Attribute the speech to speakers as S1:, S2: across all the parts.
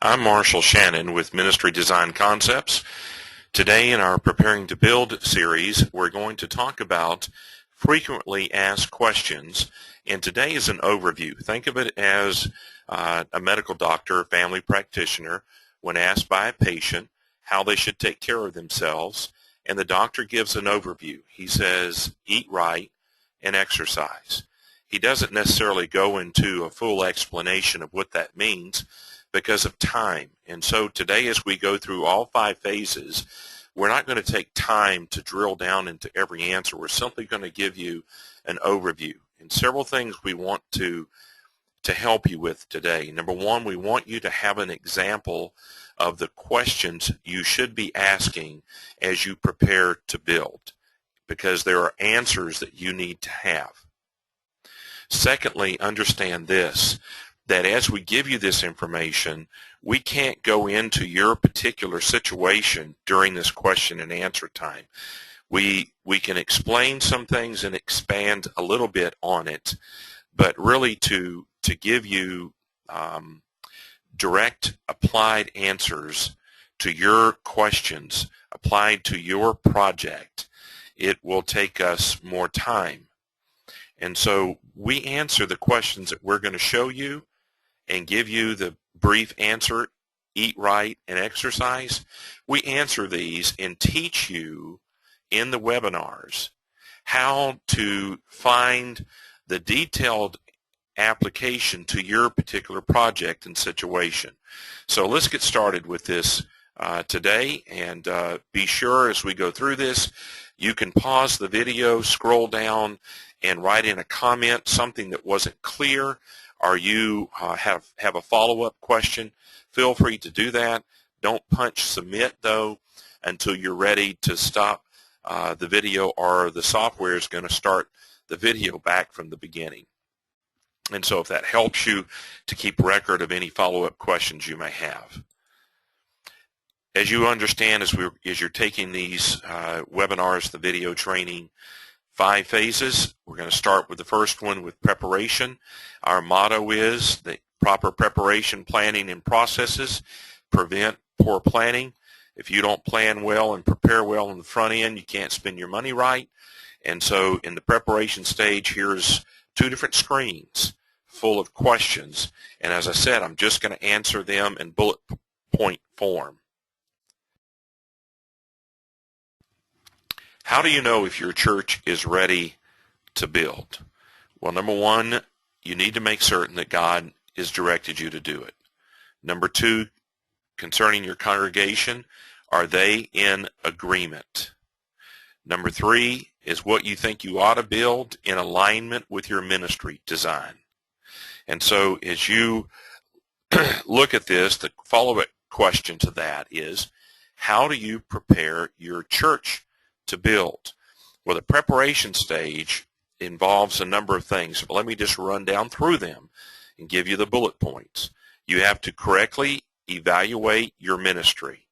S1: I'm Marshall Shannon with Ministry Design Concepts. Today in our Preparing to Build series, we're going to talk about frequently asked questions, and today is an overview. Think of it as a medical doctor, family practitioner, when asked by a patient how they should take care of themselves, and the doctor gives an overview. He says, eat right and exercise. He doesn't necessarily go into a full explanation of what that means because of time. And so today, as we go through all 5 phases, we're not going to take time to drill down into every answer. We're simply going to give you an overview. And several things we want to help you with today. Number one, we want you to have an example of the questions you should be asking as you prepare to build, because there are answers that you need to have. Secondly, understand this, that as we give you this information, we can't go into your particular situation during this question and answer time. We can explain some things and expand a little bit on it, but really to give you direct applied answers to your questions, applied to your project, it will take us more time. And so we answer the questions that we're going to show you and give you the brief answer, eat right and exercise. We answer these and teach you in the webinars how to find the detailed application to your particular project and situation. So let's get started with this today, and be sure as we go through this, you can pause the video, scroll down, and write in a comment something that wasn't clear, or you have a follow-up question. Feel free to do that. Don't punch submit, though, until you're ready to stop the video, or the software is going to start the video back from the beginning. And so if that helps you to keep record of any follow-up questions you may have. As you understand, as you're taking these webinars, the video training, 5 phases. We're going to start with the first one with preparation. Our motto is that proper preparation, planning, and processes prevent poor planning. If you don't plan well and prepare well on the front end, you can't spend your money right. And so in the preparation stage, here's 2 different screens full of questions. And as I said, I'm just going to answer them in bullet point form. How do you know if your church is ready to build? Well, number one, you need to make certain that God has directed you to do it. Number 2, concerning your congregation, are they in agreement? Number 3 is what you think you ought to build in alignment with your ministry design. And so as you look at this, the follow-up question to that is, how do you prepare your church to build? Well, the preparation stage involves a number of things. But let me just run down through them and give you the bullet points. You have to correctly evaluate your ministry.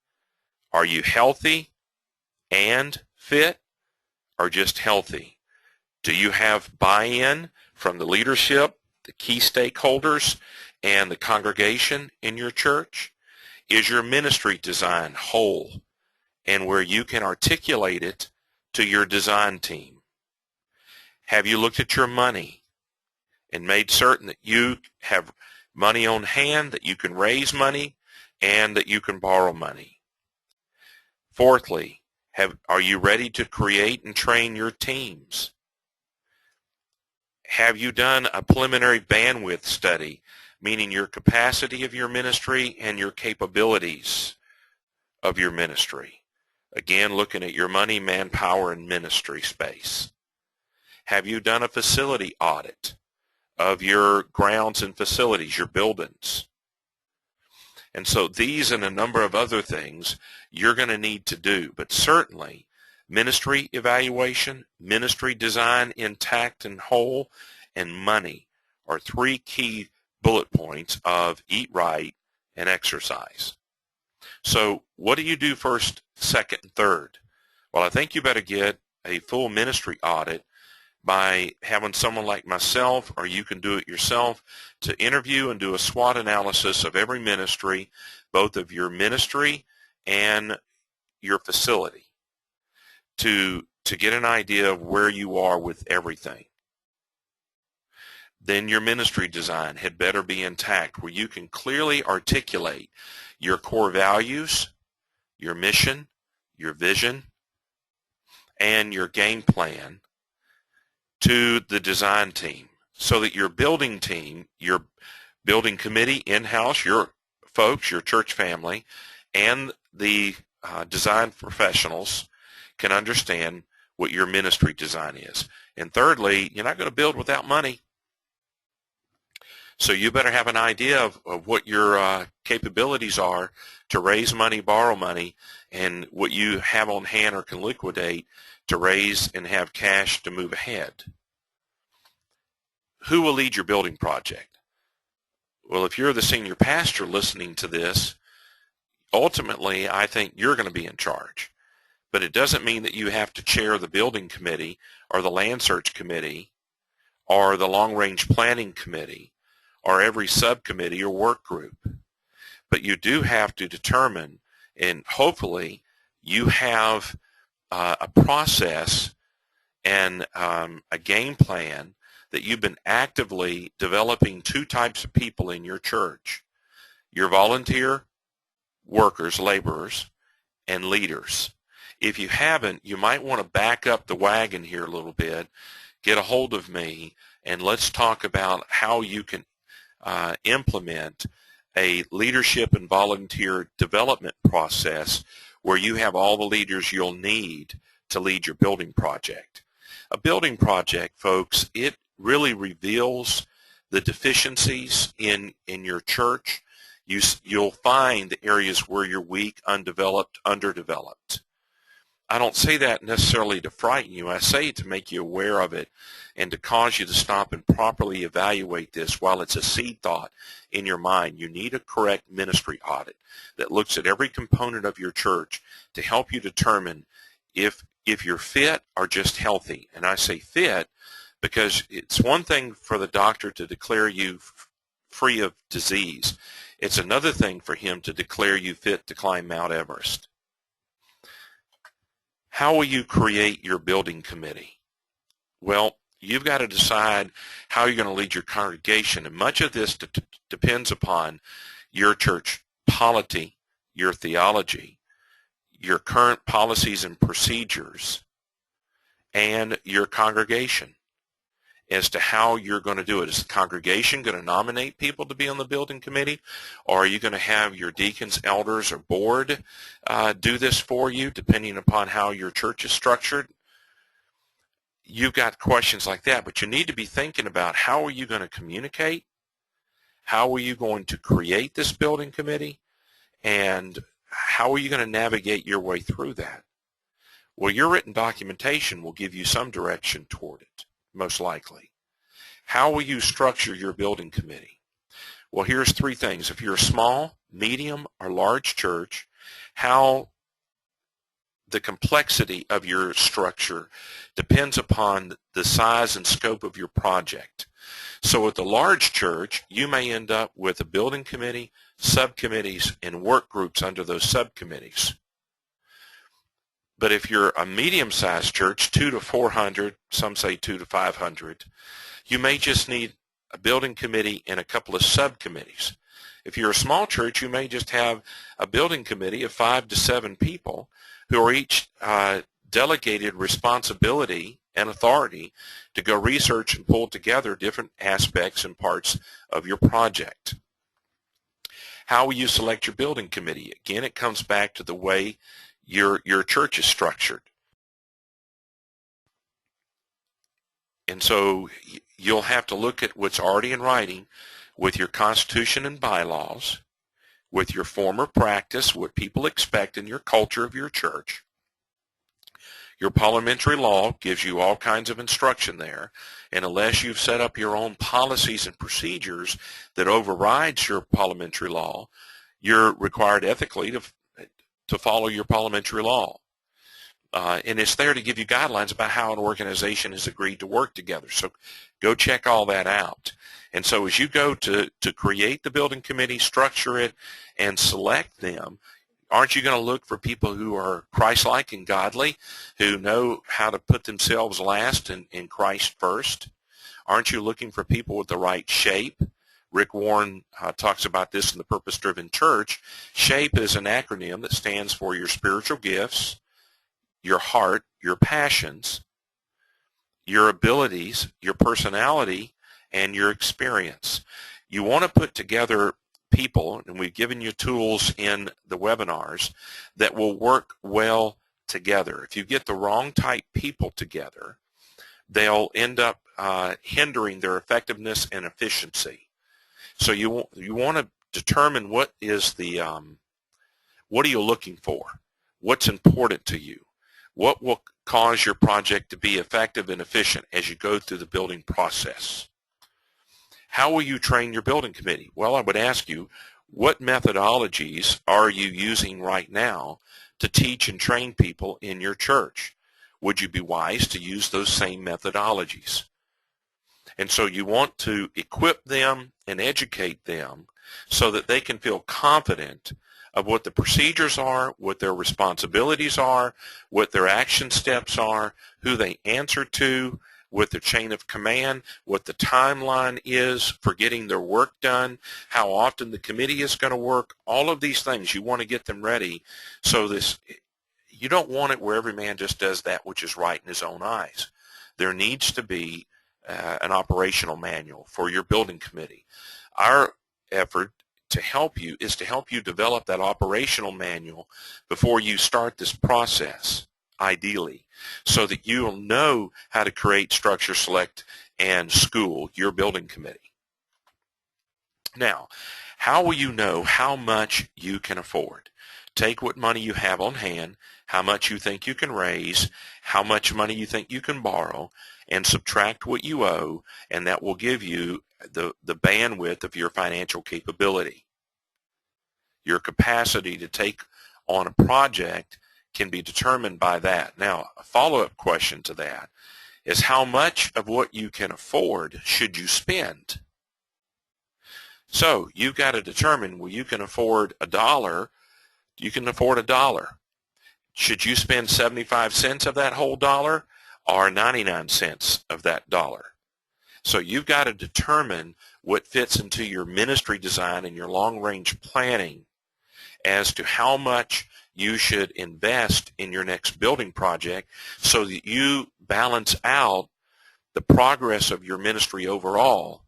S1: Are you healthy and fit, or just healthy? Do you have buy-in from the leadership, the key stakeholders, and the congregation in your church? Is your ministry design whole and where you can articulate it to your design team? Have you looked at your money and made certain that you have money on hand, that you can raise money, and that you can borrow money? Fourthly, are you ready to create and train your teams? Have you done a preliminary bandwidth study, meaning your capacity of your ministry and your capabilities of your ministry? Again, looking at your money, manpower, and ministry space. Have you done a facility audit of your grounds and facilities, your buildings? And so these and a number of other things you're going to need to do. But certainly, ministry evaluation, ministry design intact and whole, and money are 3 key bullet points of eat right and exercise. So what do you do first, second, and third? Well, I think you better get a full ministry audit by having someone like myself, or you can do it yourself, to interview and do a SWOT analysis of every ministry, both of your ministry and your facility, to get an idea of where you are with everything. Then your ministry design had better be intact, where you can clearly articulate your core values, your mission, your vision, and your game plan to the design team, so that your building team, your building committee in-house, your folks, your church family, and the design professionals can understand what your ministry design is. And thirdly, you're not going to build without money. So you better have an idea of what your capabilities are to raise money, borrow money, and what you have on hand or can liquidate to raise and have cash to move ahead. Who will lead your building project? Well, if you're the senior pastor listening to this, ultimately I think you're going to be in charge. But it doesn't mean that you have to chair the building committee or the land search committee or the long-range planning committee or every subcommittee or work group. But you do have to determine, and hopefully you have a process and a game plan that you've been actively developing two types of people in your church: your volunteer workers, laborers, and leaders. If you haven't, you might want to back up the wagon here a little bit, get a hold of me, and let's talk about how you can implement a leadership and volunteer development process where you have all the leaders you'll need to lead your building project. A building project, folks, it really reveals the deficiencies in your church. You'll find the areas where you're weak, undeveloped, underdeveloped. I don't say that necessarily to frighten you. I say it to make you aware of it and to cause you to stop and properly evaluate this while it's a seed thought in your mind. You need a correct ministry audit that looks at every component of your church to help you determine if you're fit or just healthy. And I say fit because it's one thing for the doctor to declare you free of disease. It's another thing for him to declare you fit to climb Mount Everest. How will you create your building committee? Well, you've got to decide how you're going to lead your congregation, and much of this depends upon your church polity, your theology, your current policies and procedures, and your congregation as to how you're going to do it. Is the congregation going to nominate people to be on the building committee, or are you going to have your deacons, elders, or board do this for you, depending upon how your church is structured? You've got questions like that, but you need to be thinking about how are you going to communicate, how are you going to create this building committee, and how are you going to navigate your way through that? Well, your written documentation will give you some direction toward it, most likely. How will you structure your building committee? Well, here's three things. If you're a small, medium, or large church, how the complexity of your structure depends upon the size and scope of your project. So with the large church, you may end up with a building committee, subcommittees, and work groups under those subcommittees. But if you're a medium-sized church, 200 to 400, some say 200 to 500, you may just need a building committee and a couple of subcommittees. If you're a small church, you may just have a building committee of 5 to 7 people who are each delegated responsibility and authority to go research and pull together different aspects and parts of your project. How will you select your building committee? Again, it comes back to the way your church is structured. And so you'll have to look at what's already in writing with your constitution and bylaws, with your former practice, what people expect in your culture of your church. Your parliamentary law gives you all kinds of instruction there, and unless you've set up your own policies and procedures that overrides your parliamentary law, you're required ethically to follow your parliamentary law. And it's there to give you guidelines about how an organization has agreed to work together. So go check all that out. And so as you go to create the building committee, structure it, and select them, aren't you going to look for people who are Christ-like and godly, who know how to put themselves last and Christ first? Aren't you looking for people with the right shape? Rick Warren talks about this in the Purpose-Driven Church. SHAPE is an acronym that stands for your spiritual gifts, your heart, your passions, your abilities, your personality, and your experience. You want to put together people, and we've given you tools in the webinars, that will work well together. If you get the wrong type people together, they'll end up hindering their effectiveness and efficiency. So you want to determine what is the what are you looking for? What's important to you? What will cause your project to be effective and efficient as you go through the building process? How will you train your building committee? Well, I would ask you, what methodologies are you using right now to teach and train people in your church? Would you be wise to use those same methodologies? And so you want to equip them and educate them so that they can feel confident of what the procedures are, what their responsibilities are, what their action steps are, who they answer to, what their chain of command, what the timeline is for getting their work done, how often the committee is going to work, all of these things. You want to get them ready so you don't want it where every man just does that which is right in his own eyes. There needs to be an operational manual for your building committee. Our effort to help you is to help you develop that operational manual before you start this process, ideally, so that you'll know how to create, structure, select, and school your building committee. Now, how will you know how much you can afford? Take what money you have on hand, how much you think you can raise, how much money you think you can borrow, and subtract what you owe, and that will give you the bandwidth of your financial capability. Your capacity to take on a project can be determined by that. Now, a follow-up question to that is, how much of what you can afford should you spend? So you've got to determine, well, you can afford $1, you can afford $1. Should you spend 75 cents of that whole dollar or 99 cents of that dollar? So you've got to determine what fits into your ministry design and your long-range planning as to how much you should invest in your next building project so that you balance out the progress of your ministry overall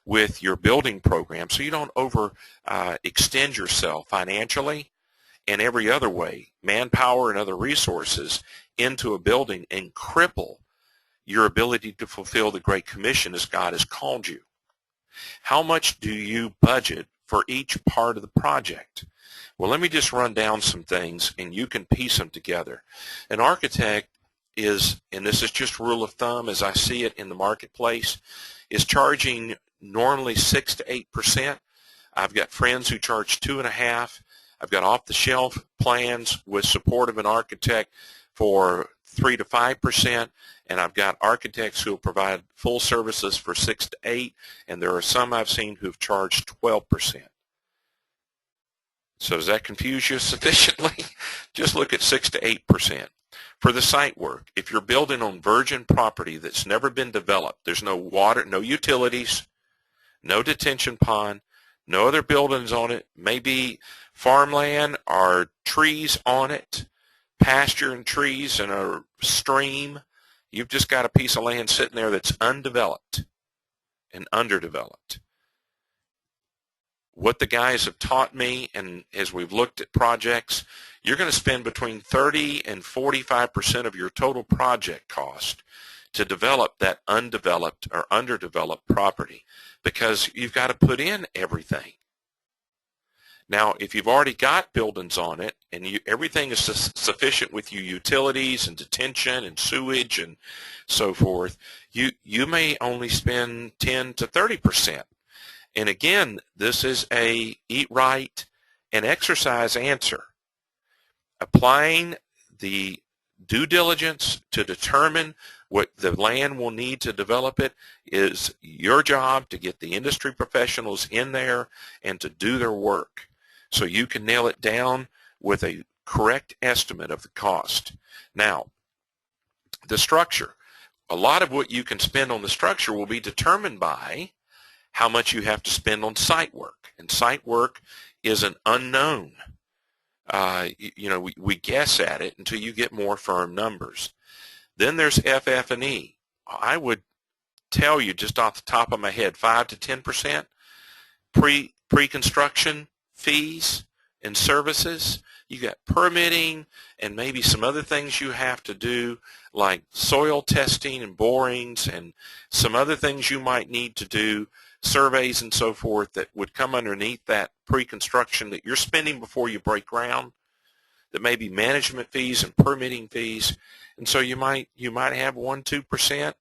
S1: with your building program, so you don't extend yourself financially and every other way, manpower and other resources, into a building and cripple your ability to fulfill the Great Commission as God has called you. How much do you budget for each part of the project? Well, let me just run down some things and you can piece them together. An architect is, and this is just rule of thumb as I see it in the marketplace, is charging normally 6 to 8%. I've got friends who charge 2.5%. I've got off-the-shelf plans with support of an architect for 3 to 5%, and I've got architects who will provide full services for 6 to 8%, and there are some I've seen who've charged 12%. So does that confuse you sufficiently? Just look at 6 to 8%. For the site work, if you're building on virgin property that's never been developed, there's no water, no utilities, no detention pond, no other buildings on it, maybe farmland or trees on it, pasture and trees and a stream. You've just got a piece of land sitting there that's undeveloped and underdeveloped. What the guys have taught me, and as we've looked at projects, you're going to spend between 30 and 45% of your total project cost to develop that undeveloped or underdeveloped property, because you've got to put in everything. Now, if you've already got buildings on it and everything is sufficient with your utilities and detention and sewage and so forth, you may only spend 10 to 30%. And again, this is a eat right and exercise answer. Applying the due diligence to determine what the land will need to develop it is your job to get the industry professionals in there and to do their work so you can nail it down with a correct estimate of the cost. Now, the structure. A lot of what you can spend on the structure will be determined by how much you have to spend on site work. And site work is an unknown. We guess at it until you get more firm numbers. Then there's FF&E. I would tell you just off the top of my head, 5 to 10% pre-construction fees and services. You got permitting and maybe some other things you have to do like soil testing and borings and some other things you might need to do, surveys and so forth that would come underneath that pre-construction that you're spending before you break ground, that may be management fees and permitting fees. And so you might have 1-2%.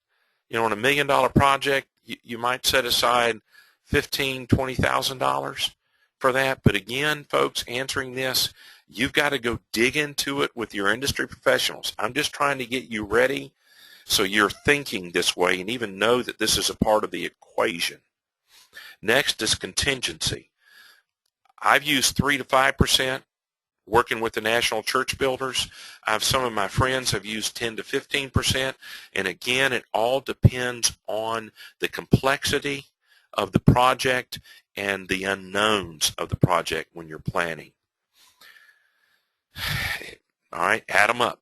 S1: On $1 million project, you might set aside $15,000, $20,000 for that. But again, folks, answering this, you've got to go dig into it with your industry professionals. I'm just trying to get you ready so you're thinking this way and even know that this is a part of the equation. Next is contingency. I've used 3 to 5% working with the national church builders. Some of my friends have used 10 to 15%. And again, it all depends on the complexity of the project and the unknowns of the project when you're planning. All right, add them up.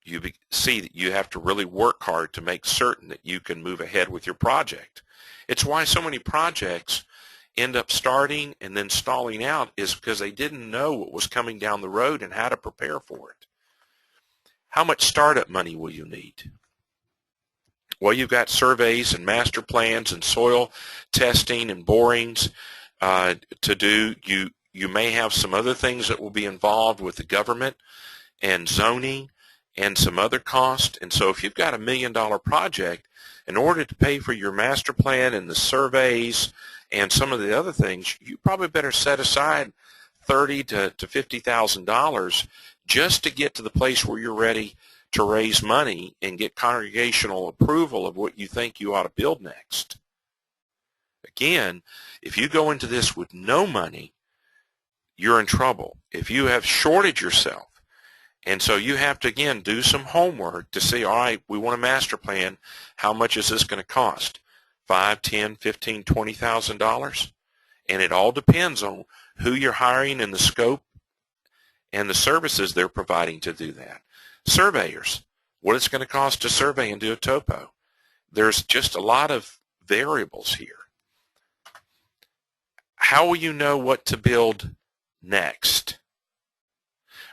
S1: You see that you have to really work hard to make certain that you can move ahead with your project. It's why so many projects end up starting and then stalling out is because they didn't know what was coming down the road and how to prepare for it. How much startup money will you need? Well, you've got surveys and master plans and soil testing and borings to do. You may have some other things that will be involved with the government and zoning and some other cost. And so if you've got $1 million project, in order to pay for your master plan and the surveys and some of the other things, you probably better set aside $30,000 to $50,000 just to get to the place where you're ready to raise money and get congregational approval of what you think you ought to build next. Again, if you go into this with no money, you're in trouble. If you have shorted yourself, and so you have to, again, do some homework to see, all right, we want a master plan. How much is this going to cost? $5,000, $10,000, $15,000, $20,000? And it all depends on who you're hiring and the scope and the services they're providing to do that. Surveyors, what it's going to cost to survey and do a topo. There's just a lot of variables here. How will you know what to build next?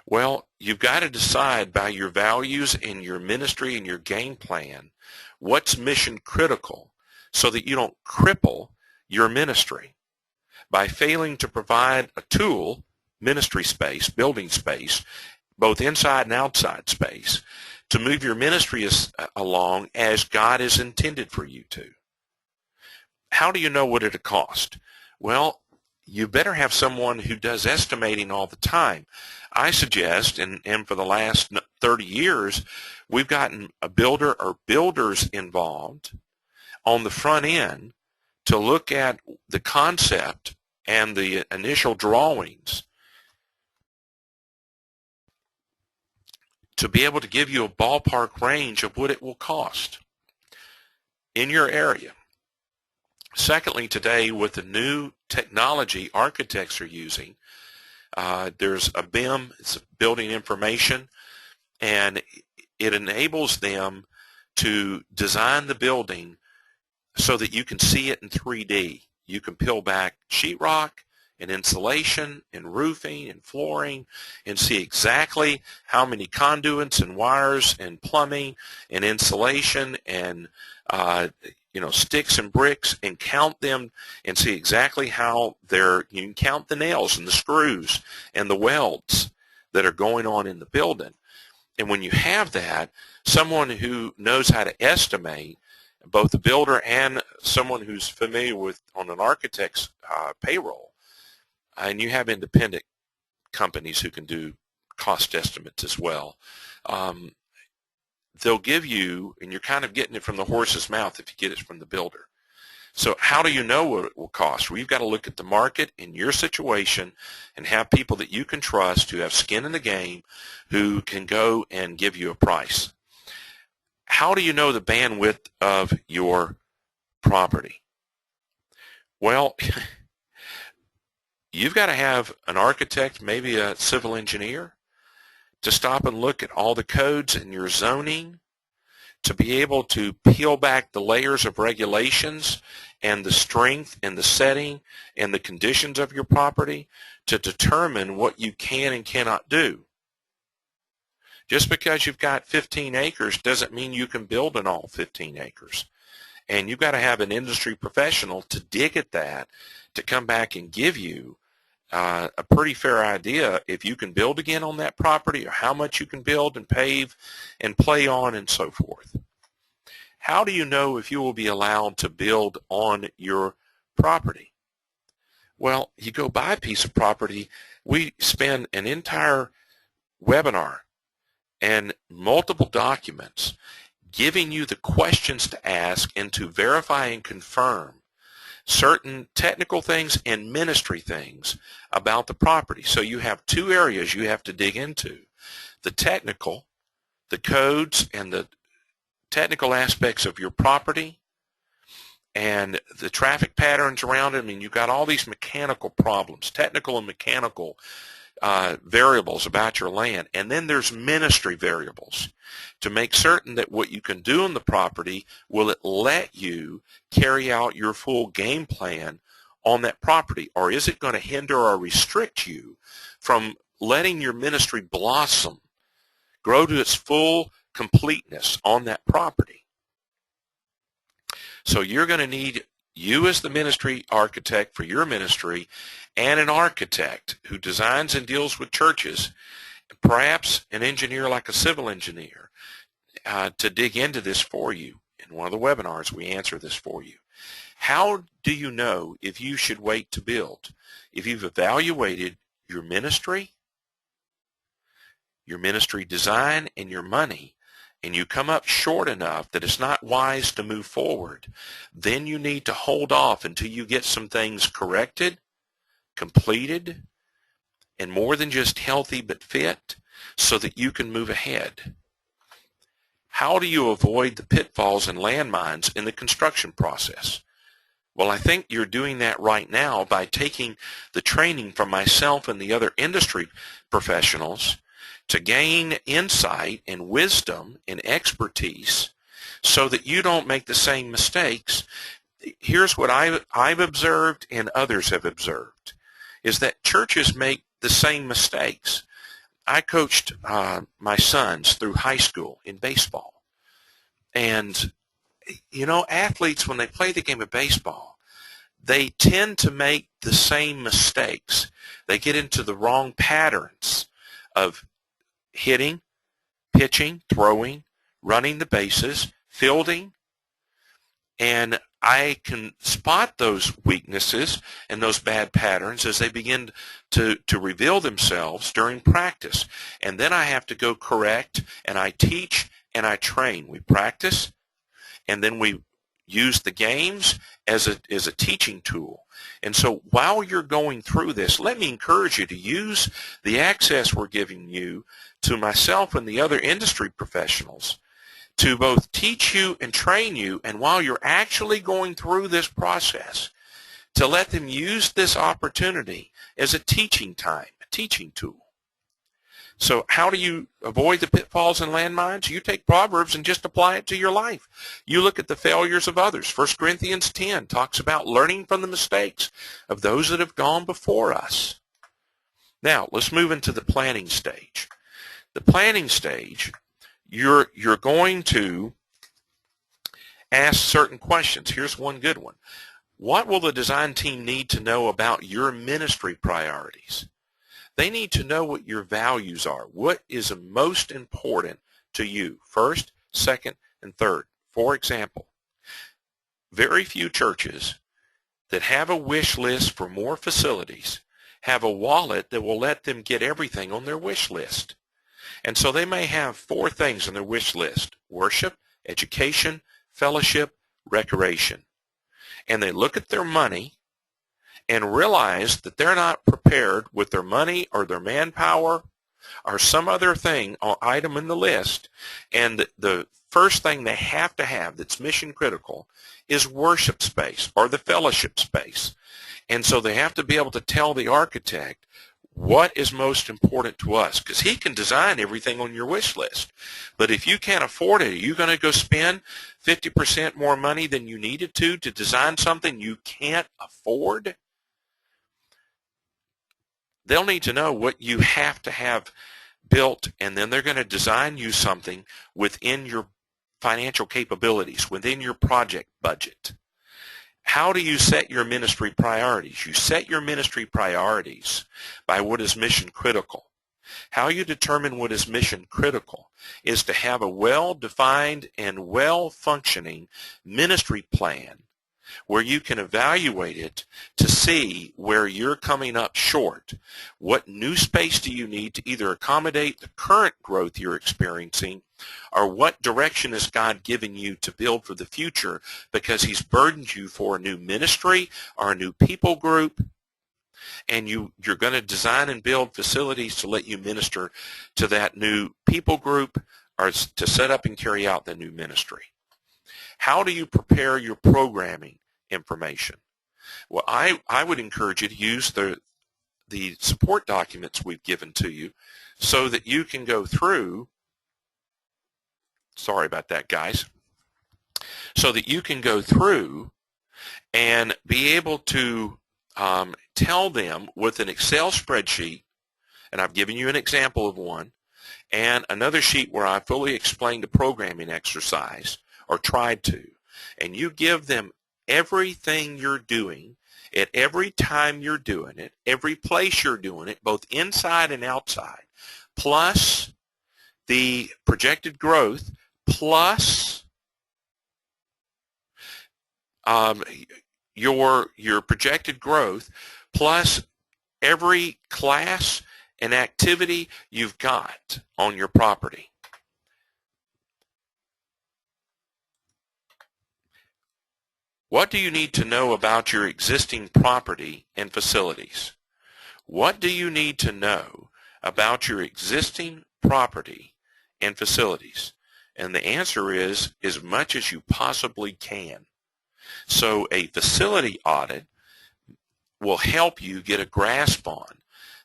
S1: Well, you've got to decide by your values and your ministry and your game plan what's mission critical so that you don't cripple your ministry by failing to provide a tool, ministry space, building space, both inside and outside space, to move your ministry along as God has intended for you to. How do you know what it'll cost? Well, you better have someone who does estimating all the time. I suggest, and for the last 30 years, we've gotten a builder or builders involved on the front end to look at the concept and the initial drawings to be able to give you a ballpark range of what it will cost in your area. Secondly, today with the new technology architects are using, there's a BIM, it's a building information, and it enables them to design the building so that you can see it in 3D. You can peel back sheetrock and insulation and roofing and flooring and see exactly how many conduits and wires and plumbing and insulation and sticks and bricks, and count them and see exactly how you can count the nails and the screws and the welds that are going on in the building. And when you have that, someone who knows how to estimate, both the builder and someone who's familiar with on an architect's payroll, and you have independent companies who can do cost estimates as well. they'll give you, and you're kind of getting it from the horse's mouth if you get it from the builder. So how do you know what it will cost? Well, you've got to look at the market in your situation and have people that you can trust who have skin in the game who can go and give you a price. How do you know the bandwidth of your property? Well, you've got to have an architect, maybe a civil engineer, to stop and look at all the codes in your zoning, to be able to peel back the layers of regulations and the strength and the setting and the conditions of your property to determine what you can and cannot do. Just because you've got 15 acres doesn't mean you can build on all 15 acres. And you've got to have an industry professional to dig at that, to come back and give you a pretty fair idea if you can build again on that property or how much you can build and pave and play on and so forth. How do you know if you will be allowed to build on your property? Well, you go buy a piece of property. We spend an entire webinar and multiple documents giving you the questions to ask and to verify and confirm certain technical things and ministry things about the property. So you have two areas you have to dig into: the technical, the codes and the technical aspects of your property, and the traffic patterns around it. I mean, you've got all these mechanical problems, technical and mechanical variables about your land. And then there's ministry variables to make certain that what you can do on the property, will it let you carry out your full game plan on that property, or is it going to hinder or restrict you from letting your ministry blossom, grow to its full completeness on that property? So you're going to need you as the ministry architect for your ministry, and an architect who designs and deals with churches, perhaps an engineer like a civil engineer, to dig into this for you. In one of the webinars, we answer this for you. How do you know if you should wait to build? If you've evaluated your ministry design, and your money, and you come up short enough that it's not wise to move forward, then you need to hold off until you get some things corrected, completed, and more than just healthy but fit, so that you can move ahead. How do you avoid the pitfalls and landmines in the construction process? Well, I think you're doing that right now by taking the training from myself and the other industry professionals to gain insight and wisdom and expertise so that you don't make the same mistakes. Here's what I've observed and others have observed, is that churches make the same mistakes. I coached my sons through high school in baseball. And, you know, athletes, when they play the game of baseball, they tend to make the same mistakes. They get into the wrong patterns of hitting, pitching, throwing, running the bases, fielding, and I can spot those weaknesses and those bad patterns as they begin to reveal themselves during practice. And then I have to go correct, and I teach and I train. We practice, and then we use the games as a teaching tool. And so while you're going through this, let me encourage you to use the access we're giving you to myself and the other industry professionals to both teach you and train you, and while you're actually going through this process, to let them use this opportunity as a teaching time, a teaching tool. So how do you avoid the pitfalls and landmines? You take Proverbs and just apply it to your life. You look at the failures of others. 1 Corinthians 10 talks about learning from the mistakes of those that have gone before us. Now, let's move into the planning stage. The planning stage, you're going to ask certain questions. Here's one good one. What will the design team need to know about your ministry priorities? They need to know what your values are. What is most important to you? First, second, and third. For example, very few churches that have a wish list for more facilities have a wallet that will let them get everything on their wish list. And so they may have 4 things on their wish list: worship, education, fellowship, recreation. And they look at their money and realize that they're not prepared with their money or their manpower or some other thing or item in the list. And the first thing they have to have that's mission critical is worship space or the fellowship space. And so they have to be able to tell the architect what is most important to us, because he can design everything on your wish list. But if you can't afford it, are you going to go spend 50% more money than you needed to design something you can't afford? They'll need to know what you have to have built, and then they're going to design you something within your financial capabilities, within your project budget. How do you set your ministry priorities? You set your ministry priorities by what is mission critical. How you determine what is mission critical is to have a well-defined and well-functioning ministry plan where you can evaluate it to see where you're coming up short. What new space do you need to either accommodate the current growth you're experiencing, or what direction is God giving you to build for the future because he's burdened you for a new ministry or a new people group, and you're going to design and build facilities to let you minister to that new people group or to set up and carry out the new ministry. How do you prepare your programming information? Well, I would encourage you to use the support documents we've given to you so that you can go through, sorry about that, guys, so that you can go through and be able to tell them with an Excel spreadsheet, and I've given you an example of one, and another sheet where I fully explained the programming exercise, or tried to, and you give them everything you're doing at every time you're doing it, every place you're doing it, both inside and outside, plus the projected growth, plus your projected growth, plus every class and activity you've got on your property. What do you need to know about your existing property and facilities? What do you need to know about your existing property and facilities? And the answer is as much as you possibly can. So a facility audit will help you get a grasp on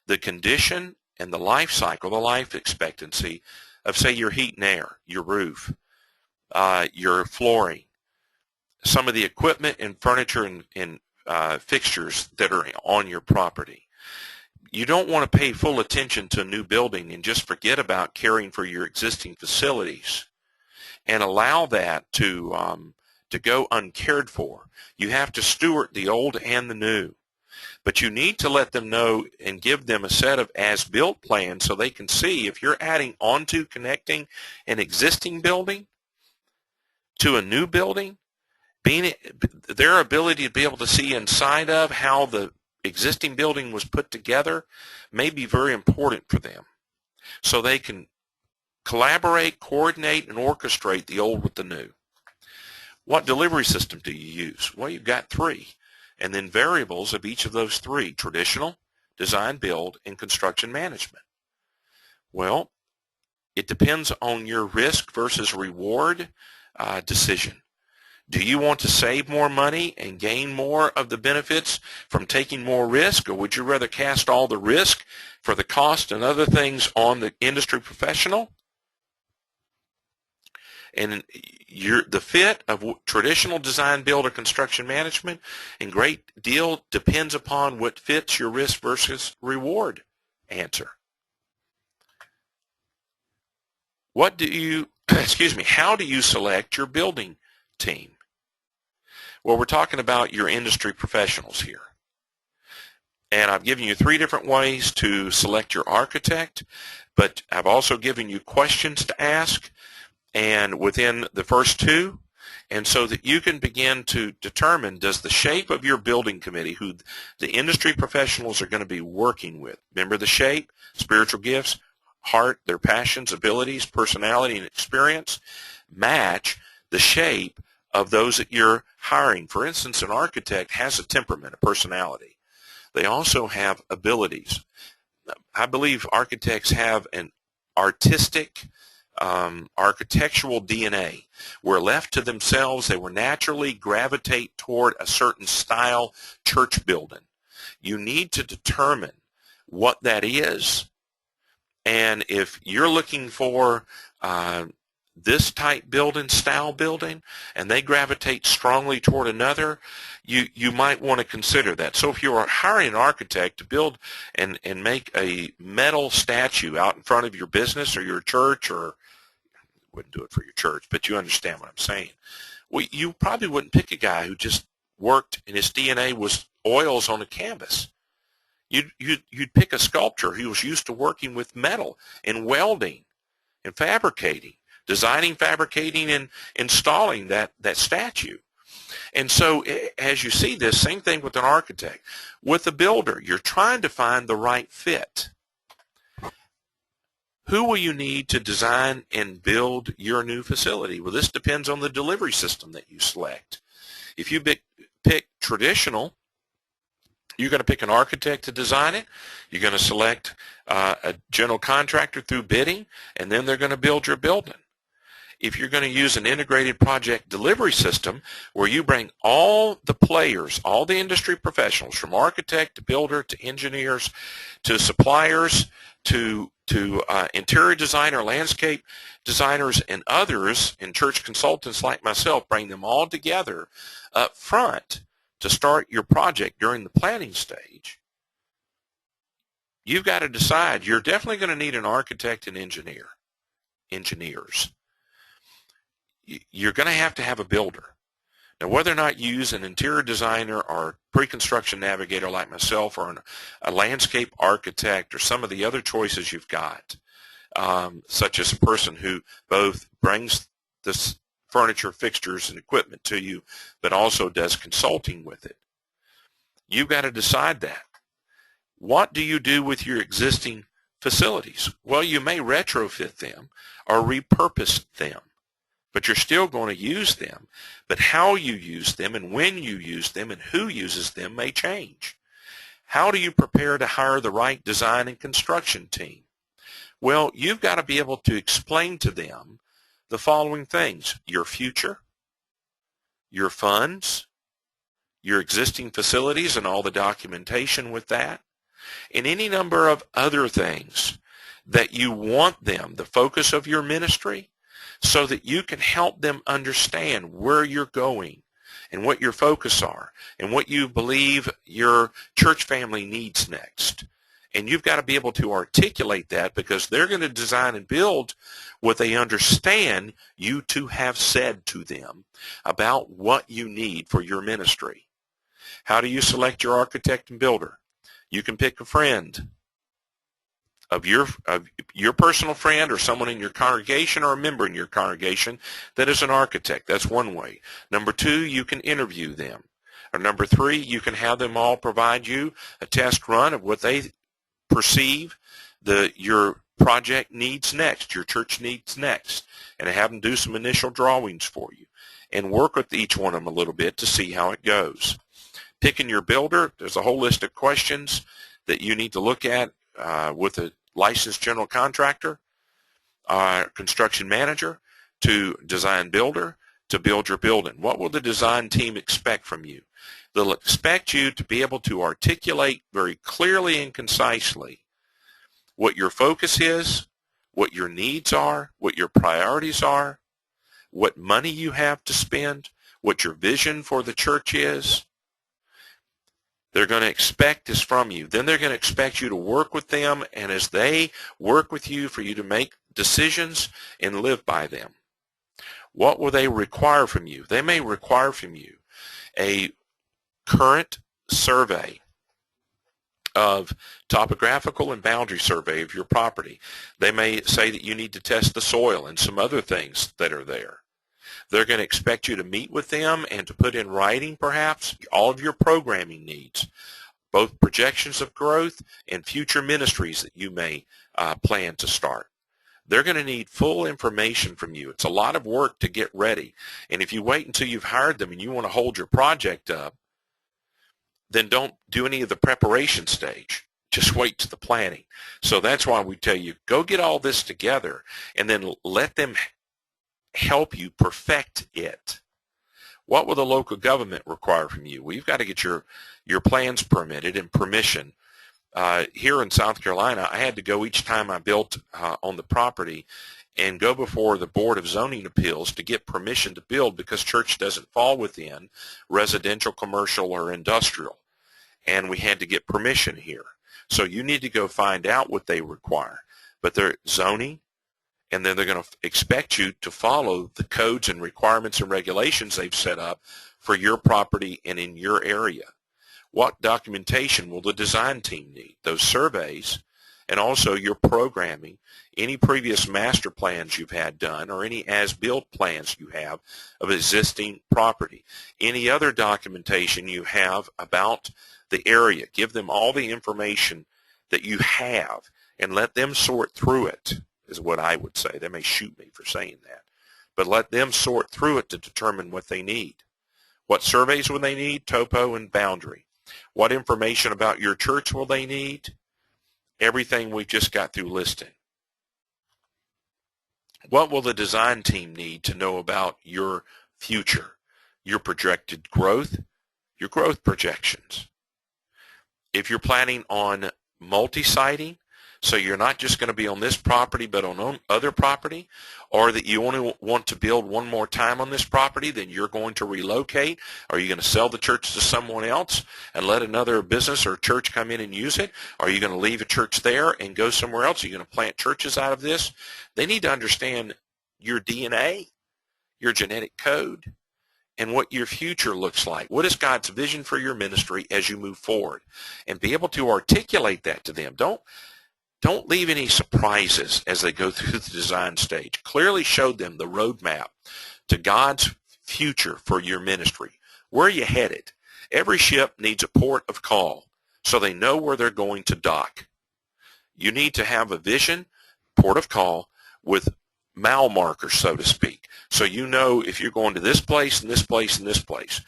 S1: the condition and the life cycle, the life expectancy of, say, your heat and air, your roof, your flooring, some of the equipment and furniture and fixtures that are on your property. You don't want to pay full attention to a new building and just forget about caring for your existing facilities and allow that to go uncared for. You have to steward the old and the new. But you need to let them know and give them a set of as-built plans so they can see if you're adding onto connecting an existing building to a new building, their ability to be able to see inside of how the existing building was put together may be very important for them. So they can collaborate, coordinate, and orchestrate the old with the new. What delivery system do you use? Well, you've got 3. And then variables of each of those 3, traditional, design, build, and construction management. Well, it depends on your risk versus reward decision. Do you want to save more money and gain more of the benefits from taking more risk, or would you rather cast all the risk for the cost and other things on the industry professional? And the fit of traditional design, build, or construction management in great deal depends upon what fits your risk versus reward answer. What do you, how do you select your building team? Well, we're talking about your industry professionals here. And I've given you 3 different ways to select your architect, but I've also given you questions to ask, and within the first 2, and so that you can begin to determine, does the shape of your building committee, who the industry professionals are going to be working with, remember the shape, spiritual gifts, heart, their passions, abilities, personality, and experience match the shape of those that you're hiring. For instance, an architect has a temperament, a personality. They also have abilities. I believe architects have an artistic, architectural DNA. Where left to themselves, they will naturally gravitate toward a certain style church building. You need to determine what that is, and if you're looking for this type building, style building, and they gravitate strongly toward another, you might want to consider that. So if you're hiring an architect to build and make a metal statue out in front of your business or your church, or wouldn't do it for your church, but you understand what I'm saying. Well, you probably wouldn't pick a guy who just worked and his DNA was oils on a canvas. You'd pick a sculptor who was used to working with metal and welding and fabricating, designing, fabricating, and installing that statue. And so as you see this, same thing with an architect. With a builder, you're trying to find the right fit. Who will you need to design and build your new facility? Well, this depends on the delivery system that you select. If you pick traditional, you're going to pick an architect to design it. You're going to select a general contractor through bidding, and then they're going to build your building. If you're going to use an integrated project delivery system where you bring all the players, all the industry professionals, from architect to builder to engineers to suppliers to interior designer, landscape designers, and others, and church consultants like myself, bring them all together up front to start your project during the planning stage, you've got to decide. You're definitely going to need an architect and engineers. You're going to have a builder. Now, whether or not you use an interior designer or pre-construction navigator like myself, or a landscape architect, or some of the other choices you've got, such as a person who both brings this furniture, fixtures, and equipment to you, but also does consulting with it, you've got to decide that. What do you do with your existing facilities? Well, you may retrofit them or repurpose them, but you're still going to use them. But how you use them and when you use them and who uses them may change. How do you prepare to hire the right design and construction team? Well, you've got to be able to explain to them the following things: your future, your funds, your existing facilities and all the documentation with that, and any number of other things that you want them, the focus of your ministry, so that you can help them understand where you're going and what your focus are and what you believe your church family needs next. And you've got to be able to articulate that, because they're going to design and build what they understand you to have said to them about what you need for your ministry. How do you select your architect and builder? You can pick a friend of your personal friend, or someone in your congregation, or a member in your congregation that is an architect. That's one way. Number two, you can interview them. Or number three, you can have them all provide you a test run of what they perceive your project needs next, your church needs next, and have them do some initial drawings for you and work with each one of them a little bit to see how it goes. Picking your builder, there's a whole list of questions that you need to look at with a licensed general contractor, construction manager, to design builder, to build your building. What will the design team expect from you? They'll expect you to be able to articulate very clearly and concisely what your focus is, what your needs are, what your priorities are, what money you have to spend, what your vision for the church is. They're going to expect this from you. Then they're going to expect you to work with them, and as they work with you, for you to make decisions and live by them. What will they require from you? They may require from you a current survey of topographical and boundary survey of your property. They may say that you need to test the soil and some other things that are there. They're going to expect you to meet with them and to put in writing, perhaps, all of your programming needs, both projections of growth and future ministries that you may plan to start. They're going to need full information from you. It's a lot of work to get ready. And if you wait until you've hired them and you want to hold your project up, then don't do any of the preparation stage. Just wait to the planning. So that's why we tell you, go get all this together and then let them help you perfect it. What will the local government require from you? Well, you've got to get your plans permitted and permission. Here in South Carolina, I had to go each time I built on the property and go before the Board of Zoning Appeals to get permission to build, because church doesn't fall within residential, commercial, or industrial. And we had to get permission here. So you need to go find out what they require. But they're zoning, and then they're going to expect you to follow the codes and requirements and regulations they've set up for your property and in your area. What documentation will the design team need? Those surveys, and also your programming, any previous master plans you've had done, or any as-built plans you have of existing property. Any other documentation you have about the area. Give them all the information that you have and let them sort through it, is what I would say. They may shoot me for saying that. But let them sort through it to determine what they need. What surveys will they need? Topo and boundary. What information about your church will they need? Everything we just got through listing. What will the design team need to know about your future, your projected growth, your growth projections? If you're planning on multi-siting, so you're not just going to be on this property but on other property, or that you only want to build one more time on this property, then you're going to relocate. Are you going to sell the church to someone else and let another business or church come in and use it? Are you going to leave a church there and go somewhere else? Are you going to plant churches out of this? They need to understand your DNA, your genetic code, and what your future looks like. What is God's vision for your ministry as you move forward? And be able to articulate that to them. Don't leave any surprises as they go through the design stage. Clearly show them the roadmap to God's future for your ministry. Where are you headed? Every ship needs a port of call so they know where they're going to dock. You need to have a vision, port of call, with mile markers, so to speak, so you know if you're going to this place and this place and this place.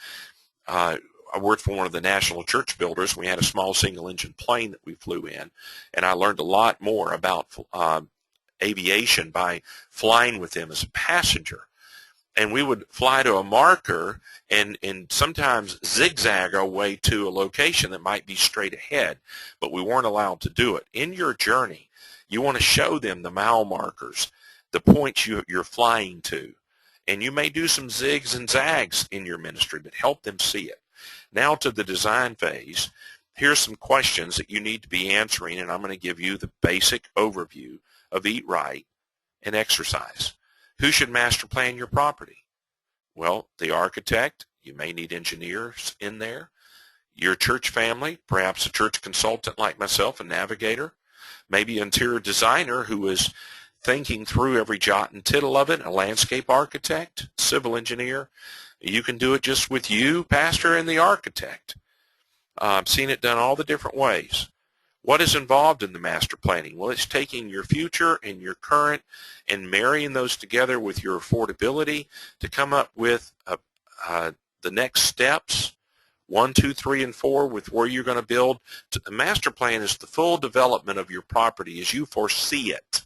S1: I worked for one of the national church builders. We had a small single-engine plane that we flew in, and I learned a lot more about aviation by flying with them as a passenger. And we would fly to a marker and sometimes zigzag our way to a location that might be straight ahead, but we weren't allowed to do it. In your journey, you want to show them the mile markers, the points you're flying to. And you may do some zigs and zags in your ministry, but help them see it. Now to the design phase. Here's some questions that you need to be answering, and I'm going to give you the basic overview of Eat Right and exercise. Who should master plan your property? Well, the architect. You may need engineers in there. Your church family, perhaps a church consultant like myself, a navigator. Maybe an interior designer who is thinking through every jot and tittle of it, a landscape architect, civil engineer. You can do it just with you, pastor, and the architect. I've seen it done all the different ways. What is involved in the master planning? Well, it's taking your future and your current and marrying those together with your affordability to come up with the next steps, 1, 2, 3, and 4, with where you're going to build. The master plan is the full development of your property as you foresee it.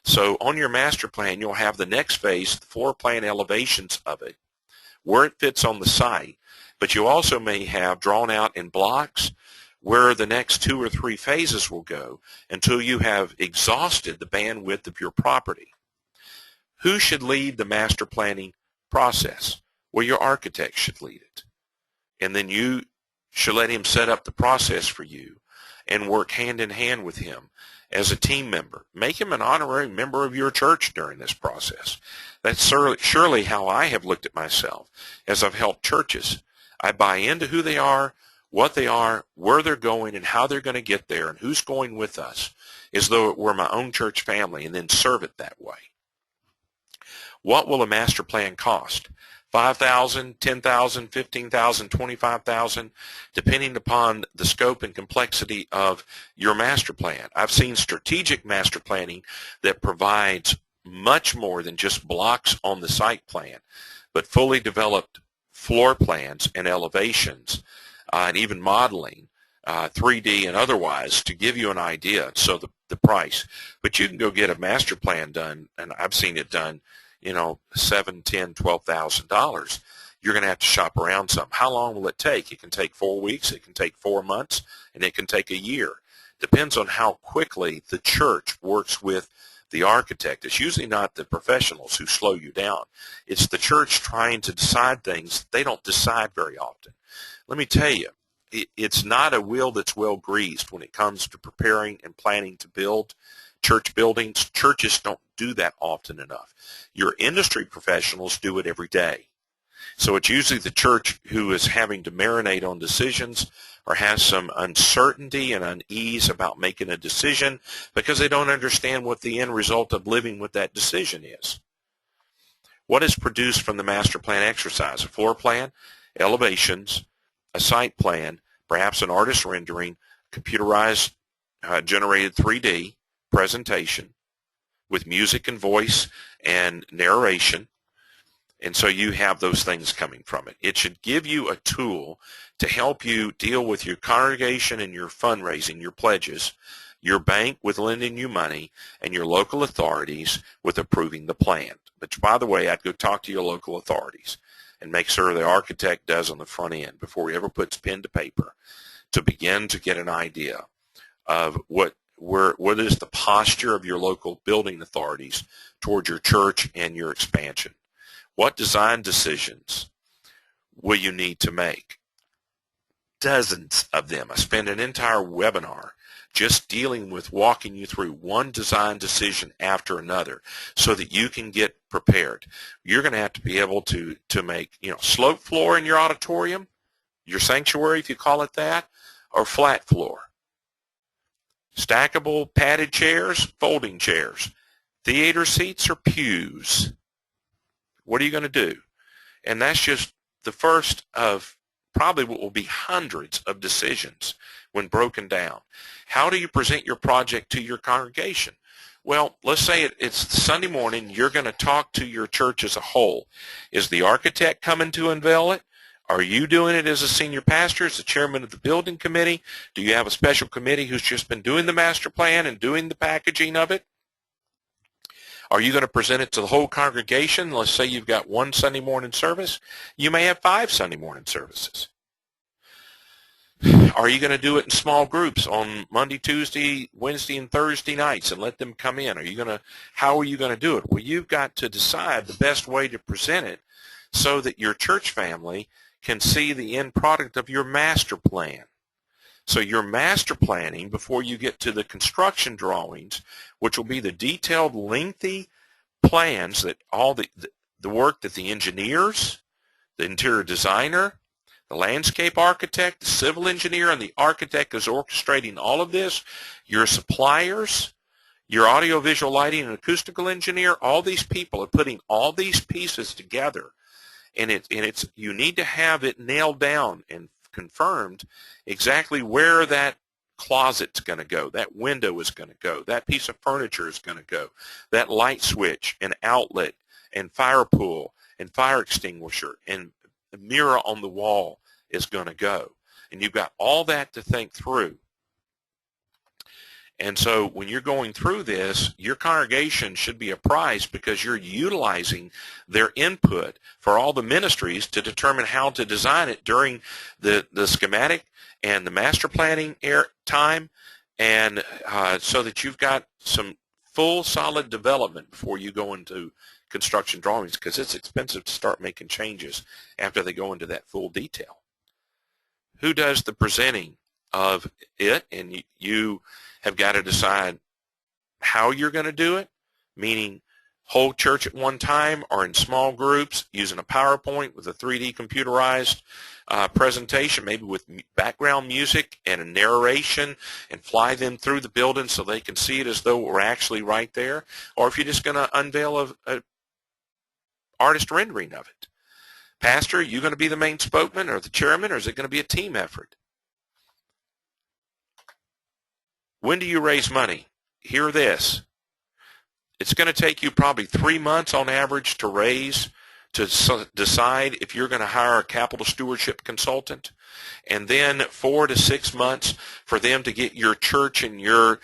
S1: So on your master plan, you'll have the next phase, the floor plan elevations of it, where it fits on the site, but you also may have drawn out in blocks where the next 2 or 3 phases will go until you have exhausted the bandwidth of your property. Who should lead the master planning process? Well, your architect should lead it. And then you should let him set up the process for you and work hand in hand with him as a team member. Make him an honorary member of your church during this process. That's surely how I have looked at myself as I've helped churches. I buy into who they are, what they are, where they're going, and how they're going to get there, and who's going with us, as though it were my own church family, and then serve it that way. What will a master plan cost? $5,000, $10,000, $15,000, $25,000, depending upon the scope and complexity of your master plan. I've seen strategic master planning that provides much more than just blocks on the site plan, but fully developed floor plans and elevations and even modeling, 3D and otherwise, to give you an idea. So the price. But you can go get a master plan done, and I've seen it done, $7,000, $10,000, $12,000. You're going to have to shop around some. How long will it take? It can take 4 weeks, it can take 4 months, and it can take a year. Depends on how quickly the church works with the architect. It's usually not the professionals who slow you down. It's the church trying to decide things. They don't decide very often. Let me tell you, it's not a wheel that's well greased when it comes to preparing and planning to build church buildings. Churches don't do that often enough. Your industry professionals do it every day. So it's usually the church who is having to marinate on decisions or has some uncertainty and unease about making a decision because they don't understand what the end result of living with that decision is. What is produced from the master plan exercise? A floor plan, elevations, a site plan, perhaps an artist rendering, computerized generated 3D presentation with music and voice and narration. And so you have those things coming from it. It should give you a tool to help you deal with your congregation and your fundraising, your pledges, your bank with lending you money, and your local authorities with approving the plan. But by the way, I'd go talk to your local authorities and make sure the architect does on the front end before he ever puts pen to paper to begin to get an idea of what is the posture of your local building authorities toward your church and your expansion. What design decisions will you need to make? Dozens of them. I spent an entire webinar just dealing with walking you through one design decision after another so that you can get prepared. You're going to have to be able to make, slope floor in your auditorium, your sanctuary if you call it that, or flat floor. Stackable padded chairs, folding chairs, theater seats or pews. What are you going to do? And that's just the first of probably what will be hundreds of decisions when broken down. How do you present your project to your congregation? Well, let's say it's Sunday morning. You're going to talk to your church as a whole. Is the architect coming to unveil it? Are you doing it as a senior pastor, as the chairman of the building committee? Do you have a special committee who's just been doing the master plan and doing the packaging of it? Are you going to present it to the whole congregation? Let's say you've got one Sunday morning service. You may have 5 Sunday morning services. Are you going to do it in small groups on Monday, Tuesday, Wednesday, and Thursday nights and let them come in? How are you going to do it? Well, you've got to decide the best way to present it so that your church family can see the end product of your master plan. So your master planning, before you get to the construction drawings, which will be the detailed, lengthy plans that all the work that the engineers, the interior designer, the landscape architect, the civil engineer, and the architect is orchestrating all of this, your suppliers, your audiovisual lighting and acoustical engineer, all these people are putting all these pieces together. And you need to have it nailed down and confirmed exactly where that closet's going to go, that window is going to go, that piece of furniture is going to go, that light switch and outlet and fire pool and fire extinguisher and the mirror on the wall is going to go. And you've got all that to think through. And so when you're going through this, your congregation should be apprised because you're utilizing their input for all the ministries to determine how to design it during the schematic and the master planning time, and so that you've got some full solid development before you go into construction drawings, because it's expensive to start making changes after they go into that full detail. Who does the presenting of it? And you have got to decide how you're going to do it, meaning whole church at one time or in small groups using a PowerPoint with a 3D computerized presentation, maybe with background music and a narration, and fly them through the building so they can see it as though we're actually right there, or if you're just going to unveil a artist rendering of it. Pastor, are you going to be the main spokesman or the chairman, or is it going to be a team effort? When do you raise money? Hear this. It's going to take you probably 3 months on average to decide if you're going to hire a capital stewardship consultant, and then 4 to 6 months for them to get your church and your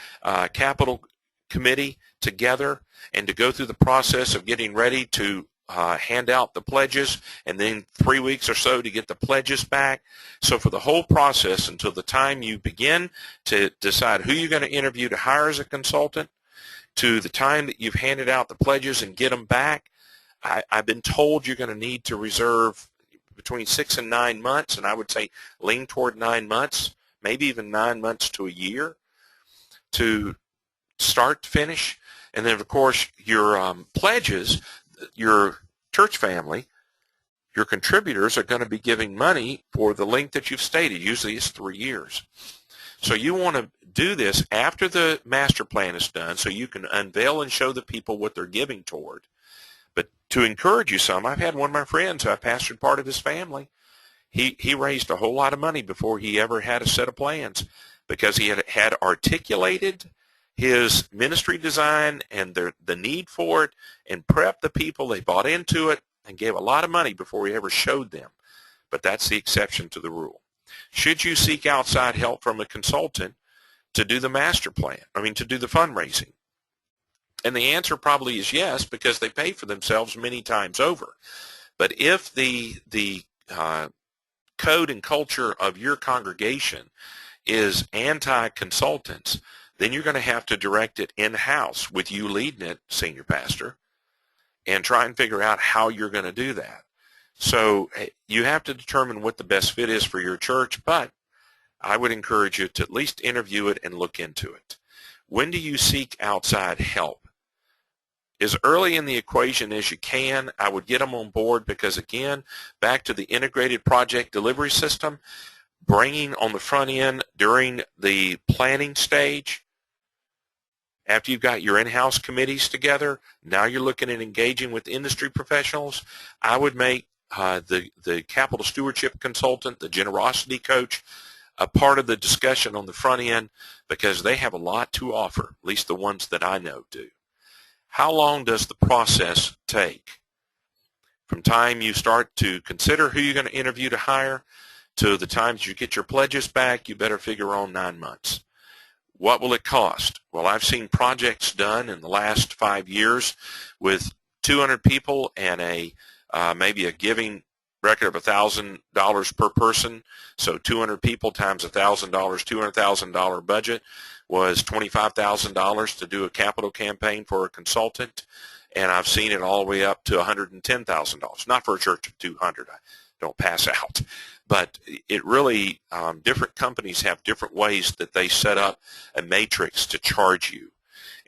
S1: capital committee together and to go through the process of getting ready to hand out the pledges, and then 3 weeks or so to get the pledges back. So for the whole process, until the time you begin to decide who you're going to interview to hire as a consultant, to the time that you've handed out the pledges and get them back, I've been told you're going to need to reserve between 6 and 9 months, and I would say lean toward 9 months, maybe even 9 months to a year to start to finish. And then, of course, your pledges, your church family, your contributors are going to be giving money for the length that you've stated. Usually it's 3 years. So you want to do this after the master plan is done so you can unveil and show the people what they're giving toward. But to encourage you some, I've had one of my friends, I pastored part of his family. He raised a whole lot of money before he ever had a set of plans because he had articulated his ministry design and the need for it and prepped the people. They bought into it and gave a lot of money before he ever showed them. But that's the exception to the rule. Should you seek outside help from a consultant to do the master plan, to do the fundraising? And the answer probably is yes, because they pay for themselves many times over. But if the code and culture of your congregation is anti-consultants, then you're going to have to direct it in-house with you leading it, senior pastor, and try and figure out how you're going to do that. So you have to determine what the best fit is for your church, but I would encourage you to at least interview it and look into it. When do you seek outside help? As early in the equation as you can. I would get them on board because, again, back to the integrated project delivery system, bringing on the front end during the planning stage, after you've got your in-house committees together, now you're looking at engaging with industry professionals. I would make the capital stewardship consultant, the generosity coach, a part of the discussion on the front end because they have a lot to offer, at least the ones that I know do. How long does the process take? From time you start to consider who you're going to interview to hire to the time you get your pledges back, you better figure on 9 months. What will it cost? Well, I've seen projects done in the last 5 years with 200 people and maybe a giving record of $1,000 per person. So 200 people times $1,000, $200,000 budget was $25,000 to do a capital campaign for a consultant. And I've seen it all the way up to $110,000. Not for a church of 200. I don't pass out. But it really, different companies have different ways that they set up a matrix to charge you.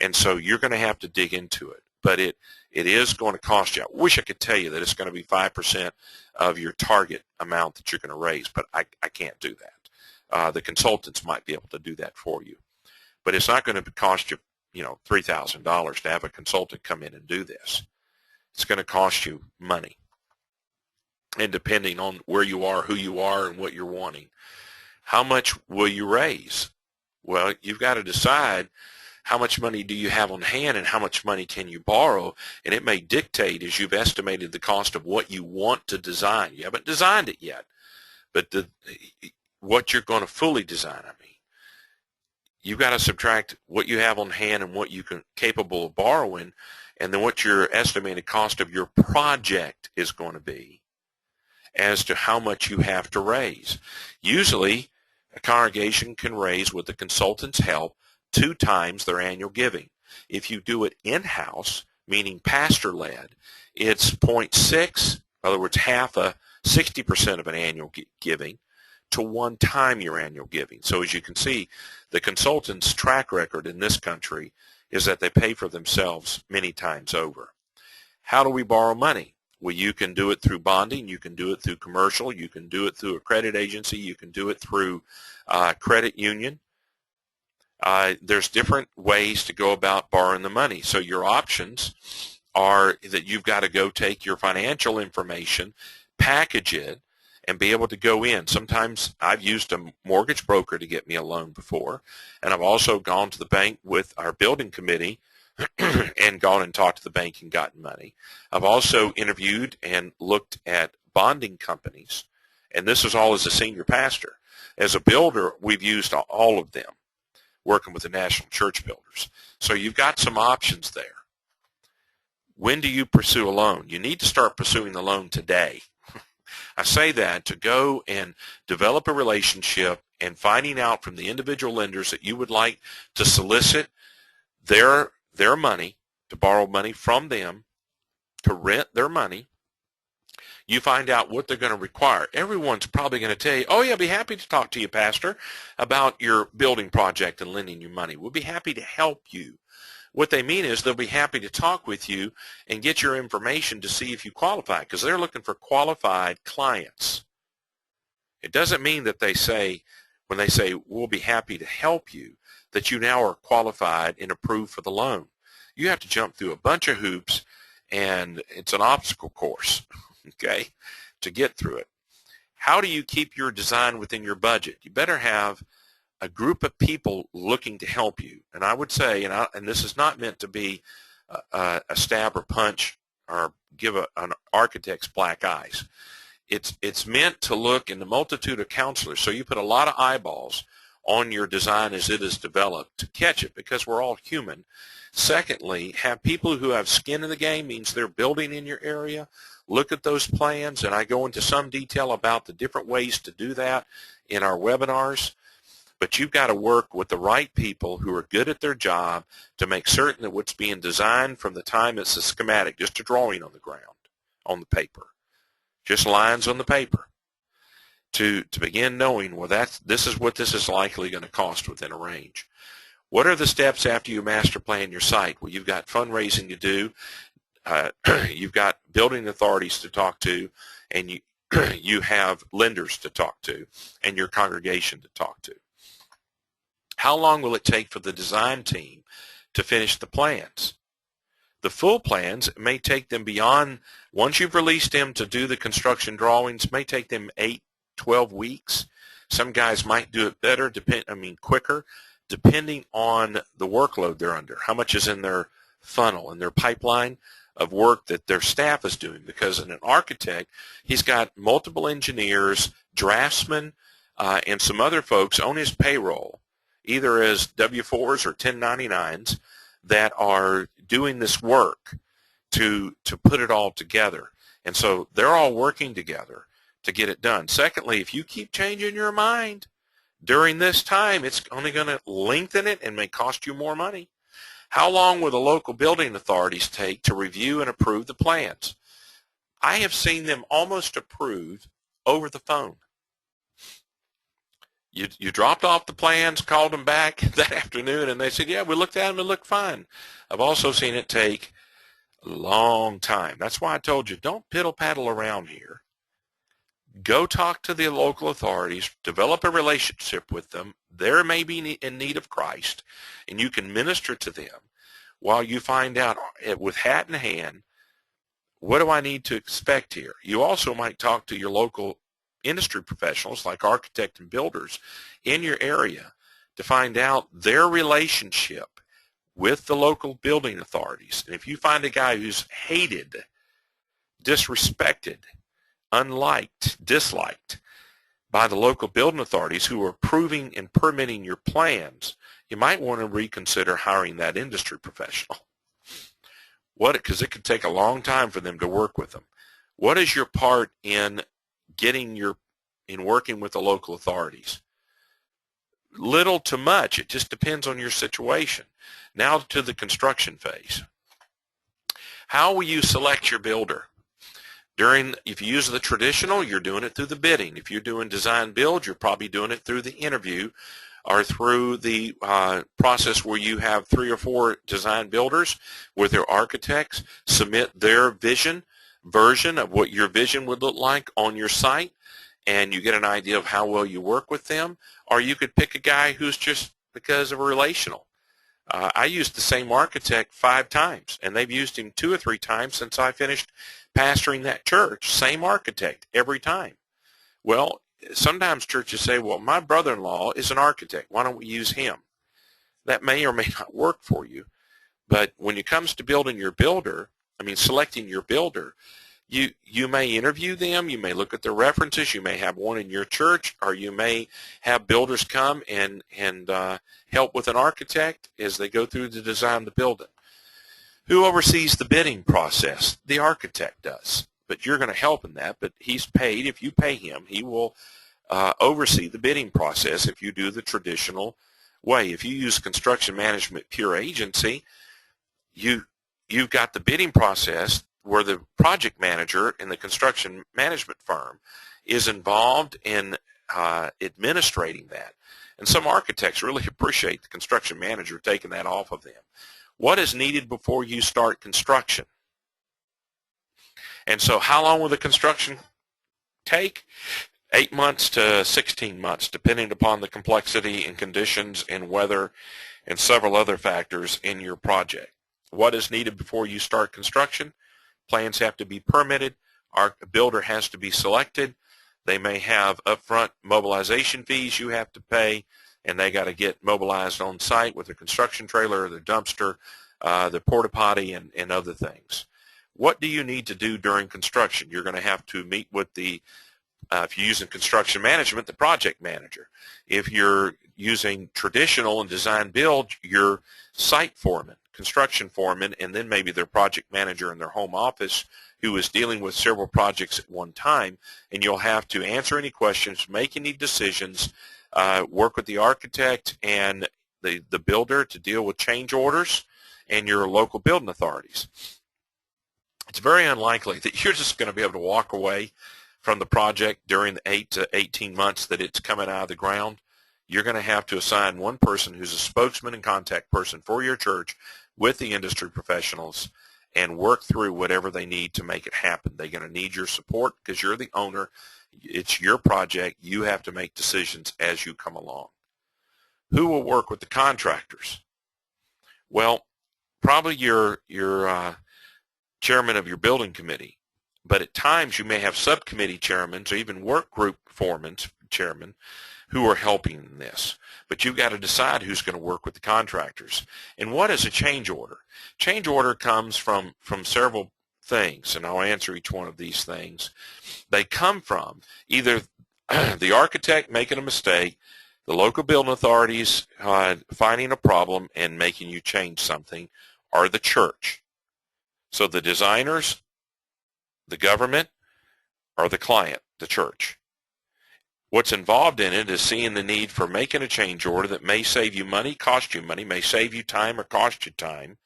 S1: And so you're going to have to dig into it. But it is going to cost you. I wish I could tell you that it's going to be 5% of your target amount that you're going to raise, but I can't do that. The consultants might be able to do that for you. But it's not going to cost you, $3,000 to have a consultant come in and do this. It's going to cost you money. And depending on where you are, who you are, and what you're wanting. How much will you raise? Well, you've got to decide how much money do you have on hand and how much money can you borrow, and it may dictate as you've estimated the cost of what you want to design. You haven't designed it yet, but what you're going to fully design, you've got to subtract what you have on hand and what you're capable of borrowing, and then what your estimated cost of your project is going to be as to how much you have to raise. Usually, a congregation can raise, with the consultant's help, 2 times their annual giving. If you do it in-house, meaning pastor-led, it's 0.6, in other words, 60% of an annual giving, to 1 time your annual giving. So as you can see, the consultant's track record in this country is that they pay for themselves many times over. How do we borrow money? Well, you can do it through bonding, you can do it through commercial, you can do it through a credit agency, you can do it through credit union. There's different ways to go about borrowing the money. So your options are that you've got to go take your financial information, package it, and be able to go in. Sometimes I've used a mortgage broker to get me a loan before, and I've also gone to the bank with our building committee and gone and talked to the bank and gotten money. I've also interviewed and looked at bonding companies, and this is all as a senior pastor. As a builder, we've used all of them, working with the National Church Builders. So you've got some options there. When do you pursue a loan? You need to start pursuing the loan today. I say that to go and develop a relationship and finding out from the individual lenders that you would like to solicit their money, to borrow money from them, to rent their money. You find out what they're going to require. Everyone's probably going to tell you, oh, yeah, I'll be happy to talk to you, Pastor, about your building project and lending you money. We'll be happy to help you. What they mean is they'll be happy to talk with you and get your information to see if you qualify, because they're looking for qualified clients. It doesn't mean that they say, when they say, we'll be happy to help you, that you now are qualified and approved for the loan. You have to jump through a bunch of hoops, and it's an obstacle course, okay, to get through it. How do you keep your design within your budget? You better have a group of people looking to help you. And I would say, and this is not meant to be a stab or punch or give an architect's black eyes. It's meant to look in the multitude of counselors. So you put a lot of eyeballs on your design as it is developed to catch it, because we're all human. Secondly, have people who have skin in the game, means they're building in your area. Look at those plans, and I go into some detail about the different ways to do that in our webinars. But you've got to work with the right people who are good at their job to make certain that what's being designed from the time it's a schematic, just a drawing on the ground, on the paper, just lines on the paper, to begin knowing, well, this is what this is likely going to cost within a range. What are the steps after you master plan your site? Well, you've got fundraising to do. You've got building authorities to talk to, and you have lenders to talk to, and your congregation to talk to. How long will it take for the design team to finish the plans? The full plans may take them beyond, once you've released them to do the construction drawings, may take them 8, 12 weeks. Some guys might do it better, quicker, depending on the workload they're under, how much is in their funnel and their pipeline of work that their staff is doing. Because in an architect, he's got multiple engineers, draftsmen, and some other folks on his payroll, either as W-4s or 1099s, that are doing this work to put it all together. And so they're all working together to get it done. Secondly, if you keep changing your mind during this time, it's only going to lengthen it and may cost you more money. How long will the local building authorities take to review and approve the plans? I have seen them almost approved over the phone. You dropped off the plans, called them back that afternoon, and they said, yeah, we looked at them and looked fine. I've also seen it take a long time. That's why I told you, don't piddle-paddle around here. Go talk to the local authorities, develop a relationship with them. They may be in need of Christ, and you can minister to them while you find out, with hat in hand, what do I need to expect here? You also might talk to your local industry professionals like architects and builders in your area to find out their relationship with the local building authorities. And if you find a guy who's hated, disrespected, unliked, disliked by the local building authorities who are approving and permitting your plans, you might want to reconsider hiring that industry professional. Because it could take a long time for them to work with them. What is your part in working with the local authorities? Little to much. It just depends on your situation. Now to the construction phase. How will you select your builder? If you use the traditional, you're doing it through the bidding. If you're doing design build, you're probably doing it through the interview or through the process where you have 3 or 4 design builders with their architects submit their version of what your vision would look like on your site, and you get an idea of how well you work with them. Or you could pick a guy who's just because of a relational. I used the same architect 5 times, and they've used him 2 or 3 times since I finished pastoring that church, same architect every time. Well, sometimes churches say, well, my brother-in-law is an architect. Why don't we use him? That may or may not work for you. But when it comes to selecting your builder, you may interview them, you may look at their references, you may have one in your church, or you may have builders come and help with an architect as they go through the design of the building. Who oversees the bidding process? The architect does, but you're going to help in that, but he's paid. If you pay him, he will oversee the bidding process if you do the traditional way. If you use construction management pure agency, you've got the bidding process where the project manager in the construction management firm is involved in administrating that. And some architects really appreciate the construction manager taking that off of them. What is needed before you start construction? And so how long will the construction take? 8 months to 16 months, depending upon the complexity and conditions and weather and several other factors in your project. What is needed before you start construction? Plans have to be permitted. Our builder has to be selected. They may have upfront mobilization fees you have to pay, and they got to get mobilized on site with a construction trailer, the dumpster, the porta potty, and other things. What do you need to do during construction? You're going to have to meet with the, if you're using construction management, the project manager. If you're using traditional and design build, your site foreman, construction foreman, and then maybe their project manager in their home office who is dealing with several projects at one time, and you'll have to answer any questions, make any decisions, work with the architect and the builder to deal with change orders and your local building authorities. It's very unlikely that you're just going to be able to walk away from the project during the 8 to 18 months that it's coming out of the ground. You're going to have to assign one person who's a spokesman and contact person for your church with the industry professionals and work through whatever they need to make it happen. They're going to need your support because you're the owner. It's your project. You have to make decisions as you come along. Who will work with the contractors? Well, probably your chairman of your building committee, but at times you may have subcommittee chairmen or even work group foremen, chairmen, who are helping in this. But you've got to decide who's going to work with the contractors. And what is a change order? Change order comes from several things, and I'll answer each one of these things. They come from either the architect making a mistake, the local building authorities finding a problem and making you change something, or the church. So the designers, the government, or the client, the church. What's involved in it is seeing the need for making a change order that may save you money, cost you money, may save you time or cost you time.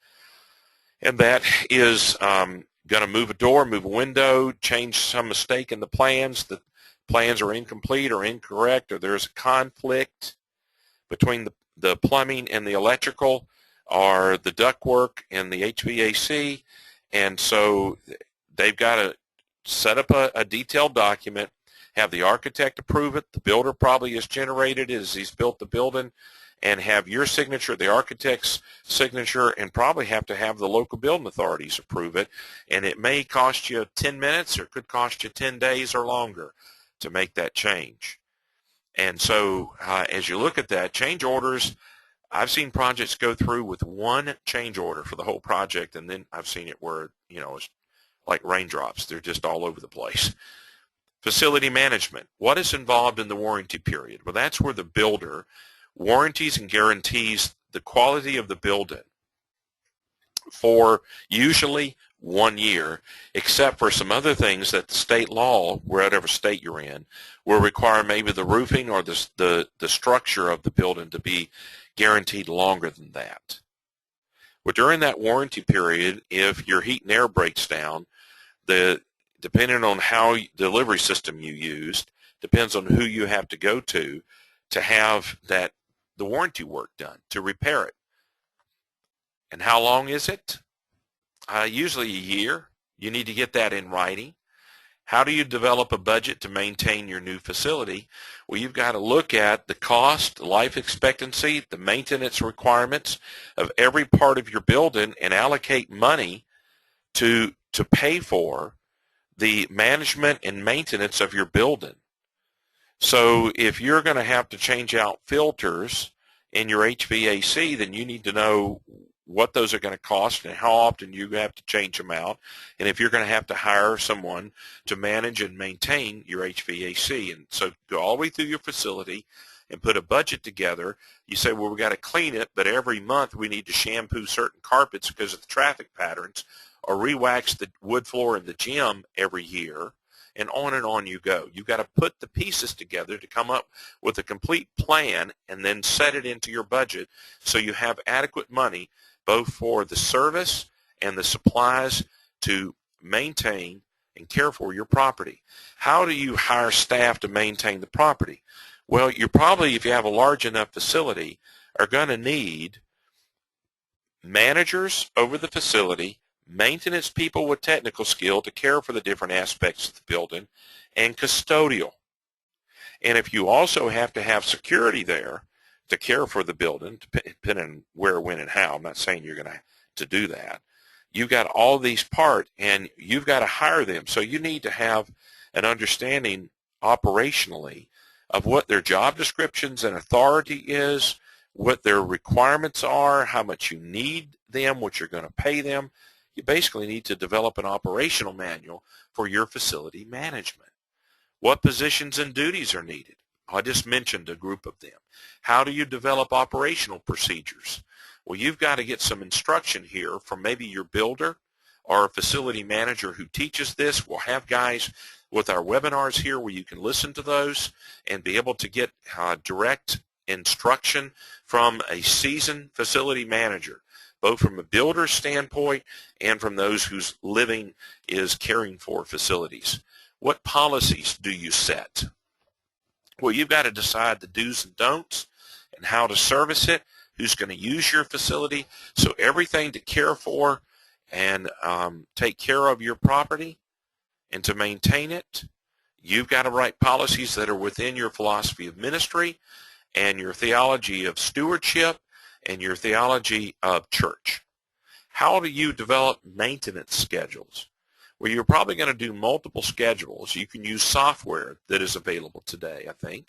S1: And that is going to move a door, move a window, change some mistake in the plans. The plans are incomplete or incorrect, or there's a conflict between the plumbing and the electrical, or the ductwork and the HVAC. And so they've got to set up a detailed document, have the architect approve it, the builder probably is generated as he's built the building, and have your signature, the architect's signature, and probably have to have the local building authorities approve it. And it may cost you 10 minutes or it could cost you 10 days or longer to make that change. And so as you look at that, change orders, I've seen projects go through with one change order for the whole project, and then I've seen it where, it's like raindrops. They're just all over the place. Facility management. What is involved in the warranty period? Well, that's where the builder warranties and guarantees the quality of the building for usually 1 year, except for some other things that the state law, whatever state you're in, will require maybe the roofing or the structure of the building to be guaranteed longer than that. Well, during that warranty period, if your heat and air breaks down, depending on how delivery system you used, depends on who you have to go to have the warranty work done, to repair it. And how long is it? Usually a year. You need to get that in writing. How do you develop a budget to maintain your new facility? Well, you've got to look at the cost, life expectancy, the maintenance requirements of every part of your building and allocate money to pay for the management and maintenance of your building. So if you're going to have to change out filters in your HVAC, then you need to know what those are going to cost and how often you have to change them out, and if you're going to have to hire someone to manage and maintain your HVAC. And so go all the way through your facility and put a budget together. You say, well, we got to clean it, but every month we need to shampoo certain carpets because of the traffic patterns, or re-wax the wood floor in the gym every year, and on you go. You've got to put the pieces together to come up with a complete plan and then set it into your budget so you have adequate money both for the service and the supplies to maintain and care for your property. How do you hire staff to maintain the property? Well, you're probably, if you have a large enough facility, are going to need managers over the facility, maintenance people with technical skill to care for the different aspects of the building, and custodial. And if you also have to have security there to care for the building, depending on where, when, and how, I'm not saying you're going to do that, you've got all these parts, and you've got to hire them. So you need to have an understanding operationally of what their job descriptions and authority is, what their requirements are, how much you need them, what you're going to pay them. You basically need to develop an operational manual for your facility management. What positions and duties are needed? I just mentioned a group of them. How do you develop operational procedures? Well, you've got to get some instruction here from maybe your builder or a facility manager who teaches this. We'll have guys with our webinars here where you can listen to those and be able to get direct instruction from a seasoned facility manager, both from a builder's standpoint and from those whose living is caring for facilities. What policies do you set? Well, you've got to decide the do's and don'ts and how to service it, who's going to use your facility. So everything to care for and take care of your property and to maintain it, you've got to write policies that are within your philosophy of ministry and your theology of stewardship and your theology of church. How do you develop maintenance schedules? Well, you're probably going to do multiple schedules. You can use software that is available today, I think,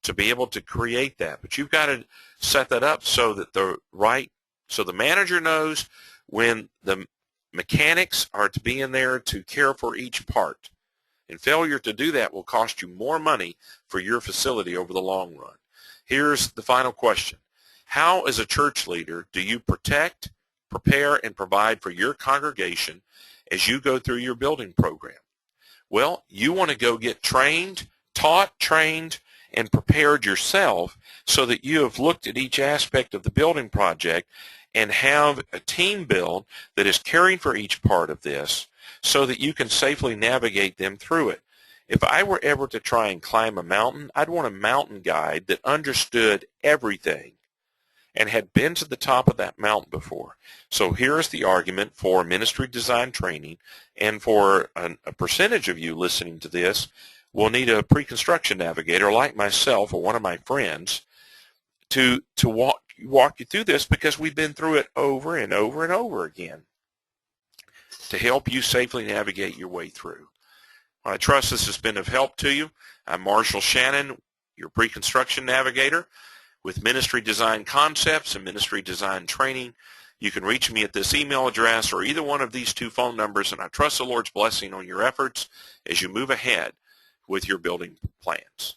S1: to be able to create that. But you've got to set that up so that so the manager knows when the mechanics are to be in there to care for each part. And failure to do that will cost you more money for your facility over the long run. Here's the final question. How, as a church leader, do you protect, prepare, and provide for your congregation as you go through your building program? Well, you want to go get trained, and prepared yourself so that you have looked at each aspect of the building project and have a team build that is caring for each part of this so that you can safely navigate them through it. If I were ever to try and climb a mountain, I'd want a mountain guide that understood everything and had been to the top of that mountain before. So here's the argument for ministry design training, and for a percentage of you listening to this will need a pre-construction navigator like myself or one of my friends to walk you through this, because we've been through it over and over and over again to help you safely navigate your way through. I trust this has been of help to you. I'm Marshall Shannon, your pre-construction navigator with Ministry Design Concepts and Ministry Design Training. You can reach me at this email address or either one of these two phone numbers, and I trust the Lord's blessing on your efforts as you move ahead with your building plans.